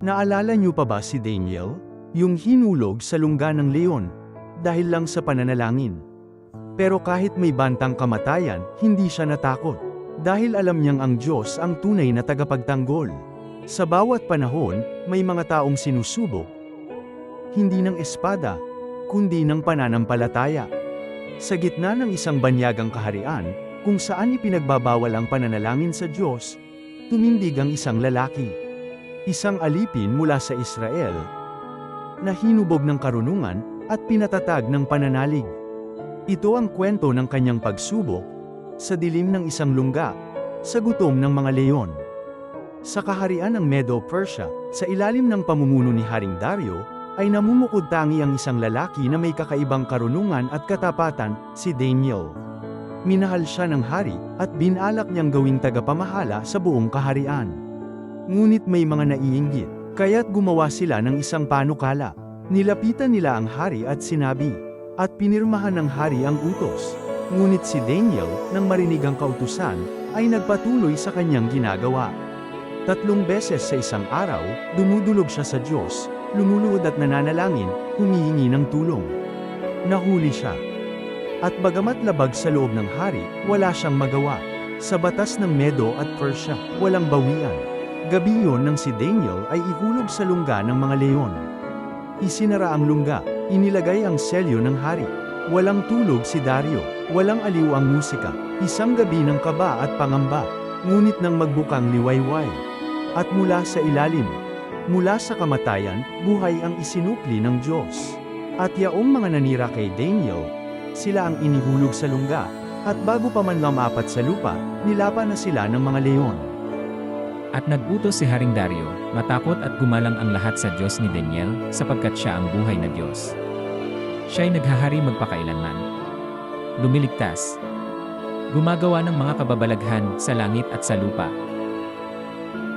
Naalala niyo pa ba si Daniel? Yung hinulog sa lungga ng leon, dahil lang sa pananalangin. Pero kahit may bantang kamatayan, hindi siya natakot. Dahil alam niyang ang Diyos ang tunay na tagapagtanggol. Sa bawat panahon, may mga taong sinusubok, hindi ng espada, kundi ng pananampalataya. Sa gitna ng isang banyagang kaharian, kung saan ipinagbabawal ang pananalangin sa Diyos, tumindig ang isang lalaki. Isang alipin mula sa Israel, na hinubog ng karunungan, at pinatatag ng pananalig. Ito ang kwento ng kanyang pagsubok, sa dilim ng isang lungga, sa gutom ng mga leon. Sa kaharian ng Medo-Persia, sa ilalim ng pamumuno ni Haring Dario, ay namumukod-tangi ang isang lalaki na may kakaibang karunungan at katapatan, si Daniel. Minahal siya ng hari, at binalak niyang gawing tagapamahala sa buong kaharian. Ngunit may mga naiinggit, kaya't gumawa sila ng isang panukala. Nilapitan nila ang hari at sinabi, at pinirmahan ng hari ang utos. Ngunit si Daniel, nang marinig ang kautusan, ay nagpatuloy sa kanyang ginagawa. 3 beses sa isang araw, dumudulog siya sa Diyos, lumuluhod at nananalangin, humihingi ng tulong. Nahuli siya. At bagamat labag sa loob ng hari, wala siyang magawa. Sa batas ng Medo at Persia, walang bawian. Gabi yon nang si Daniel ay ihulog sa lungga ng mga leon. Isinara ang lungga, inilagay ang selyo ng hari. Walang tulog si Dario, walang aliw ang musika, isang gabi ng kaba at pangamba, ngunit nang magbukang liwayway. At mula sa ilalim, mula sa kamatayan, buhay ang isinukli ng Diyos. At yaong mga nanira kay Daniel, sila ang inihulog sa lungga, at bago pa man lumapat sa lupa, nilapan na sila ng mga leon. At nagutos si Haring Dario, matakot at gumalang ang lahat sa Diyos ni Daniel, sapagkat siya ang buhay na Diyos. Siya'y naghahari magpakailanman. Lumiligtas. Gumagawa ng mga kababalaghan sa langit at sa lupa.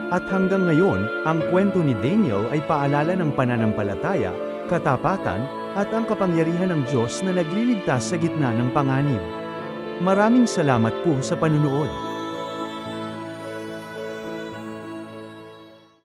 At hanggang ngayon, ang kwento ni Daniel ay paalala ng pananampalataya, katapatan, at ang kapangyarihan ng Diyos na nagliligtas sa gitna ng panganib. Maraming salamat po sa panunood.